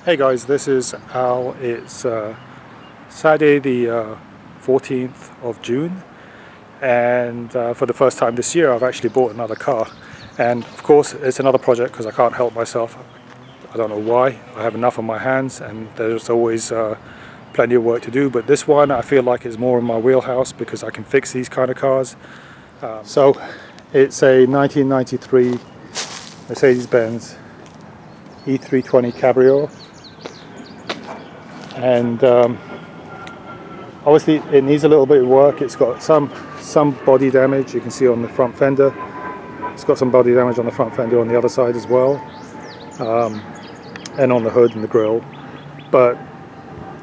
Hey guys, this is Al. It's Saturday the 14th of June, and for the first time this year I've actually bought another car. And of course it's another project because I can't help myself. I don't know why. I have enough on my hands and there's always plenty of work to do, but this one I feel like is more in my wheelhouse because I can fix these kind of cars. So it's a 1993 Mercedes-Benz E320 Cabrio. And obviously it needs a little bit of work. It's got some body damage, you can see on the front fender. It's got some body damage on the front fender on the other side as well, and on the hood and the grille. But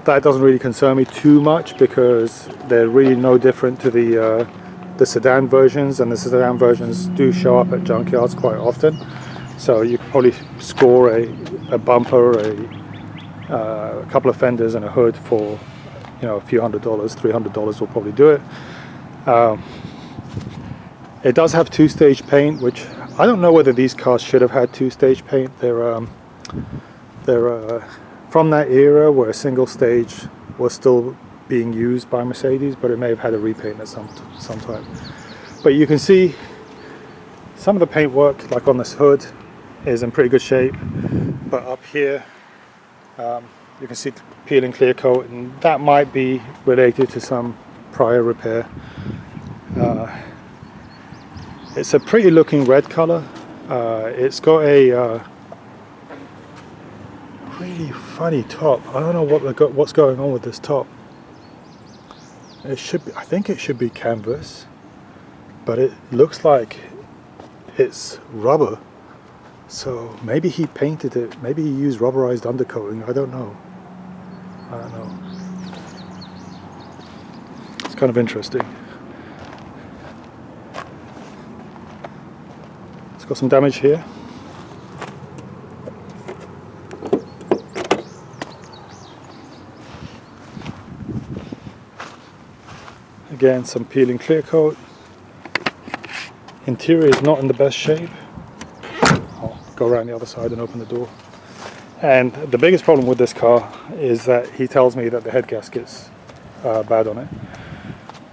that doesn't really concern me too much because they're really no different to the sedan versions, and the sedan versions do show up at junkyards quite often. So you can probably score a bumper, a couple of fenders and a hood for, you know, a few $100, $300 will probably do it. It does have two-stage paint, which I don't know whether these cars should have had two-stage paint. They're from that era where a single stage was still being used by Mercedes, but it may have had a repaint at some time. But you can see some of the paint work, like on this hood, is in pretty good shape, but up here you can see peel and clear coat, and that might be related to some prior repair. It's a pretty looking red color. It's got a really funny top. I don't know what's going on with this top. It should be, I think it should be canvas, but it looks like it's rubber. So maybe he painted it, maybe he used rubberized undercoating, I don't know. It's kind of interesting. It's got some damage here. Again, some peel and clear coat. Interior is not in the best shape. I'll go around the other side and open the door. And the biggest problem with this car is that he tells me that the head gasket's bad on it,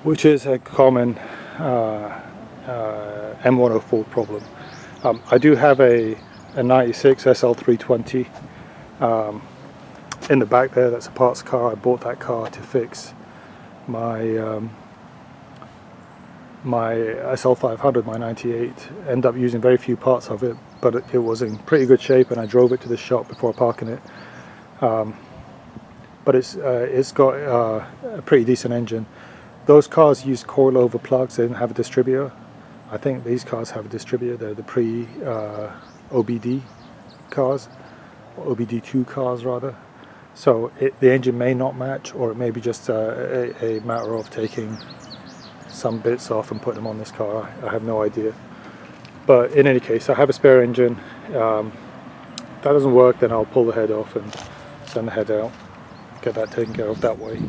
which is a common M104 problem. I do have a 96 SL320 in the back there. That's a parts car. I bought that car to fix my my SL500, my 98. Ended up using very few parts of it, but it was in pretty good shape, and I drove it to the shop before parking it. But it's got a pretty decent engine. Those cars use coilover plugs. They didn't have a distributor. I think these cars have a distributor. They're the pre-OBD cars, or OBD2 cars rather. So the engine may not match, or it may be just a matter of taking some bits off and putting them on this car. I have no idea. But in any case, I have a spare engine. If that doesn't work, then I'll pull the head off and send the head out, get that taken care of that way.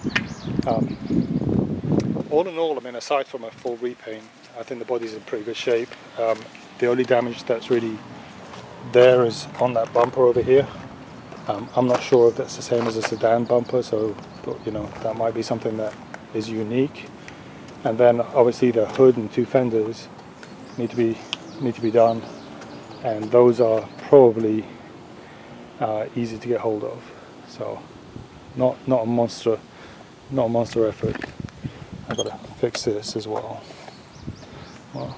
All in all, I mean, aside from a full repaint, I think the body's in pretty good shape. The only damage that's really there is on that bumper over here. I'm not sure if that's the same as a sedan bumper, so you know, that might be something that is unique. And then obviously the hood and two fenders need to be done, and those are probably easy to get hold of. So not a monster effort. I've got to fix this as well. Well,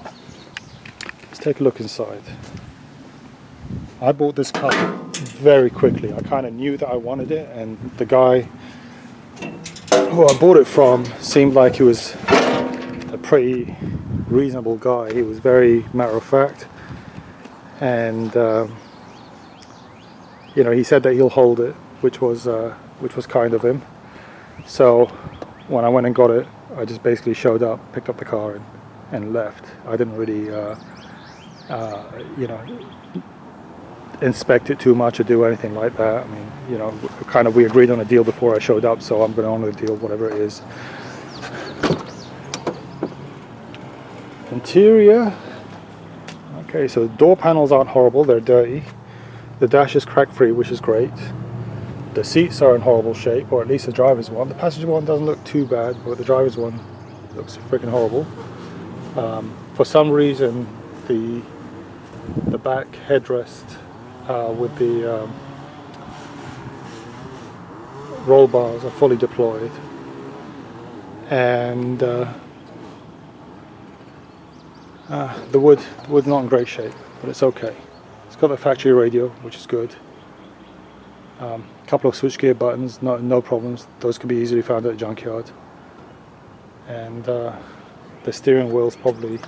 let's take a look inside. I bought this car very quickly. I kind of knew that I wanted it, and the guy who I bought it from seemed like he was a pretty reasonable guy. He was very matter of fact, and you know, he said that he'll hold it, which was kind of him. So when I went and got it, I just basically showed up, picked up the car, and left. I didn't really you know, inspect it too much or do anything like that. I mean, you know, we agreed on a deal before I showed up, so I'm going to honor the deal, whatever it is. Interior, okay, so the door panels aren't horrible, they're dirty. The dash is crack free, which is great. The seats are in horrible shape, or at least the driver's one. The passenger one doesn't look too bad, but the driver's one looks freaking horrible. For some reason, the back headrest with the roll bars are fully deployed, and the wood's not in great shape, but it's okay. It's got the factory radio, which is good. A couple of switchgear buttons, no problems. Those can be easily found at a junkyard. And the steering wheel's probably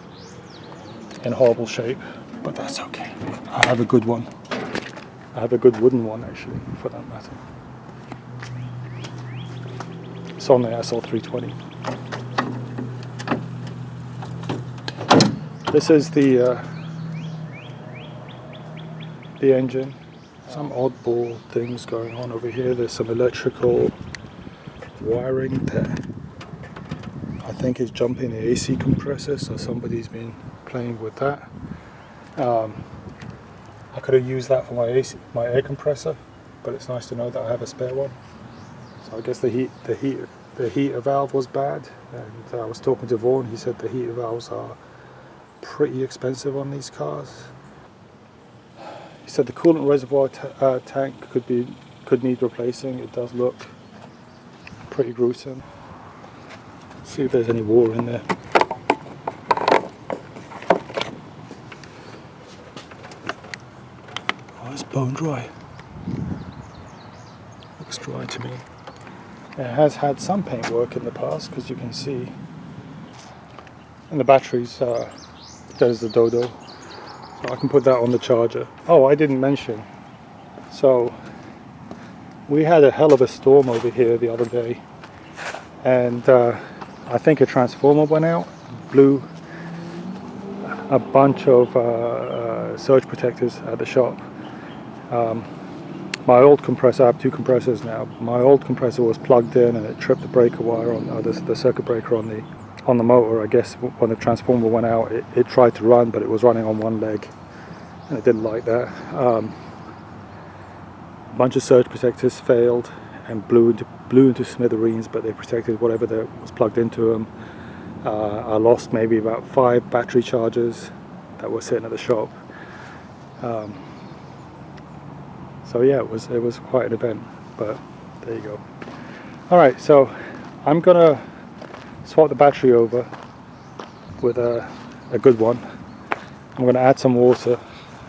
in horrible shape, but that's okay. I have a good one. I have a good wooden one, actually, for that matter. It's on the SL320. This is the engine. Some oddball things going on over here. There's some electrical wiring that I think is jumping the AC compressor, so somebody's been playing with that. I could have used that for my air compressor, but it's nice to know that I have a spare one. So I guess the heater valve was bad, and I was talking to Vaughan. He said the heater valves are pretty expensive on these cars. He said the coolant reservoir tank could need replacing. It does look pretty gruesome. Let's see if there's any water in there. Oh, it's bone dry. Looks dry to me. It has had some paint work in the past, because you can see, and the batteries, there's the dodo. So I can put that on the charger. Oh, I didn't mention. So we had a hell of a storm over here the other day, and I think a transformer went out, blew a bunch of surge protectors at the shop. My old compressor, I have two compressors now. My old compressor was plugged in and it tripped the breaker wire on the circuit breaker on the motor. I guess when the transformer went out, it tried to run, but it was running on one leg, and it didn't like that. A bunch of surge protectors failed and blew into smithereens, but they protected whatever that was plugged into them. I lost maybe about 5 battery chargers that were sitting at the shop. So yeah, it was quite an event, but there you go. All right, so I'm gonna swap the battery over with a good one. I'm gonna add some water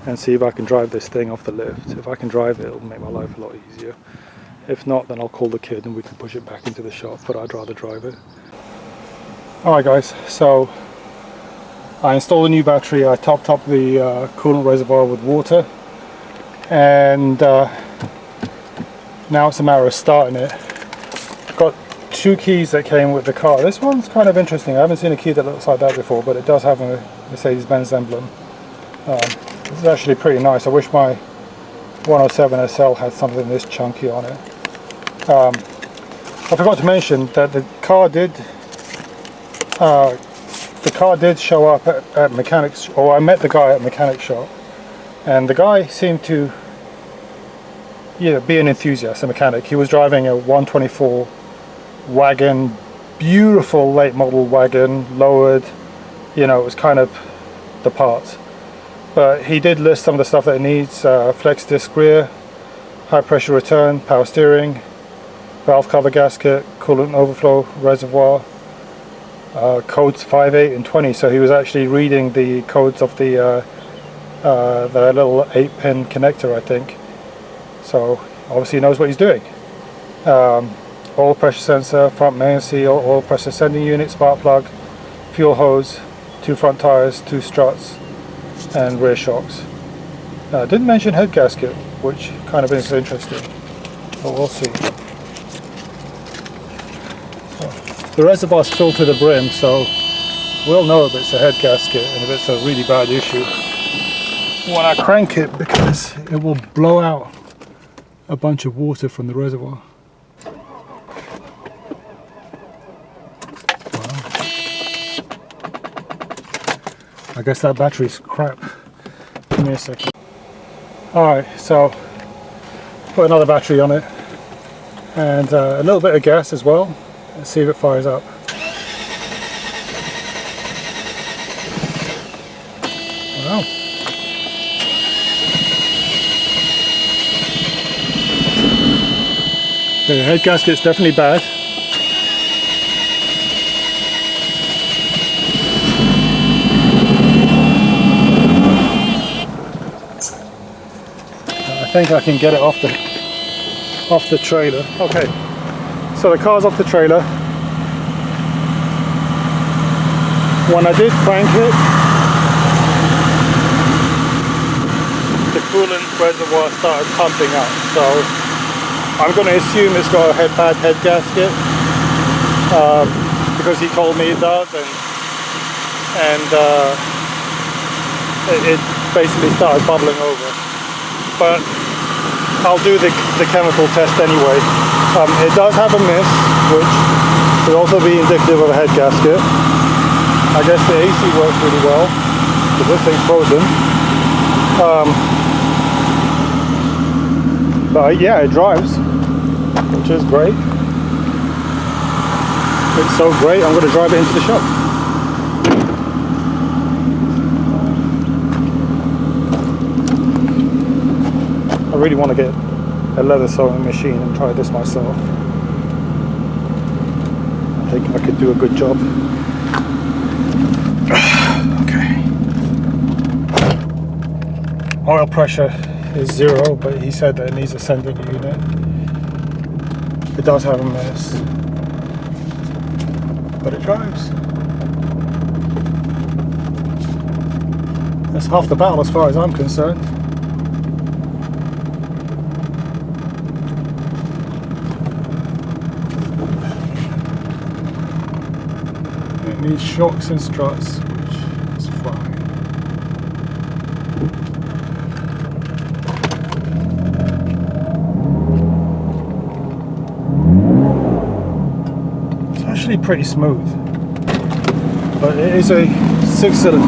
and see if I can drive this thing off the lift. If I can drive it, it'll make my life a lot easier. If not, then I'll call the kid and we can push it back into the shop, but I'd rather drive it. Alright guys, so I installed a new battery. I topped up the coolant reservoir with water, and now it's a matter of starting it. I've got 2 keys that came with the car. This one's kind of interesting. I haven't seen a key that looks like that before, but it does have a Mercedes-Benz emblem. This is actually pretty nice. I wish my 107 SL had something this chunky on it. I forgot to mention that the car did show up at mechanics, or I met the guy at mechanic shop, and the guy seemed to be an enthusiast, a mechanic. He was driving a 124 wagon, beautiful late model wagon, lowered, it was kind of the parts. But he did list some of the stuff that it needs: flex disc rear, high pressure return, power steering, valve cover gasket, coolant overflow reservoir, codes 5, 8 and 20. So he was actually reading the codes of the little 8-pin connector, I think. So obviously he knows what he's doing. Oil pressure sensor, front main seal, oil pressure sending unit, spark plug, fuel hose, 2 front tires, 2 struts, and rear shocks. Didn't mention head gasket, which kind of is interesting, but we'll see. The reservoir's filled to the brim, so we'll know if it's a head gasket and if it's a really bad issue when I crank it, because it will blow out a bunch of water from the reservoir. I guess that battery's crap. Give me a second. Alright, so put another battery on it. and a little bit of gas as well. Let's see if it fires up. Wow. The head gasket's definitely bad. I think I can get it off the trailer. Okay, so the car's off the trailer. When I did crank it, the coolant reservoir started pumping up. So I'm going to assume it's got a bad head gasket because he told me it does, and it basically started bubbling over. But I'll do the chemical test anyway. It does have a mist, which could also be indicative of a head gasket. I guess the AC works really well because this thing's frozen. But yeah, it drives, which is great. It's so great, I'm going to drive it into the shop. I really want to get a leather sewing machine and try this myself. I think I could do a good job. Okay. Oil pressure is 0, but he said that it needs a sending unit. It does have a mess, but it drives. That's half the battle as far as I'm concerned. It needs shocks and struts, which is fine. It's actually pretty smooth, but it is a 6-cylinder.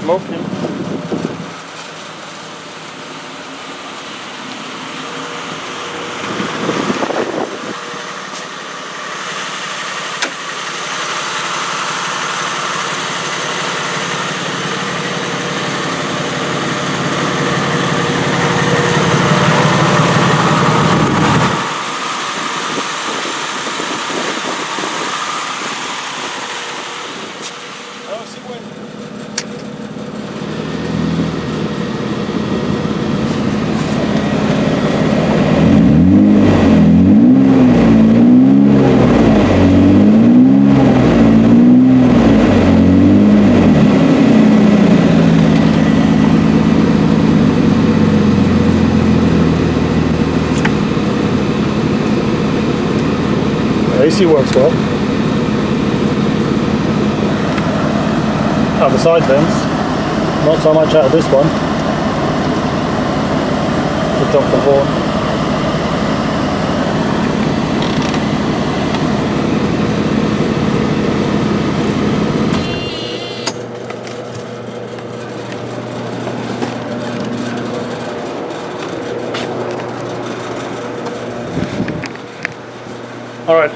Smoking. AC works well. Out the side vents, not so much out of this one. To jump the horn. All right.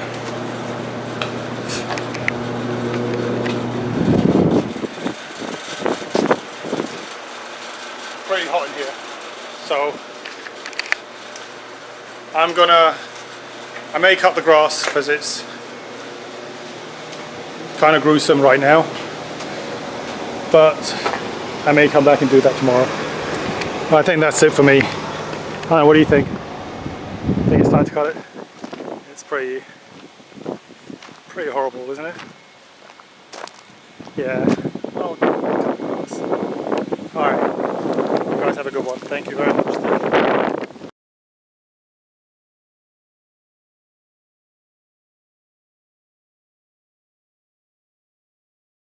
Pretty hot in here, so I may cut the grass because it's kind of gruesome right now, but I may come back and do that tomorrow. I think that's it for me. I don't know, what do you think? I think it's time to cut it. It's pretty horrible, isn't it? Yeah. I'll cut the grass. Alright. You guys have a good one. Thank you very much.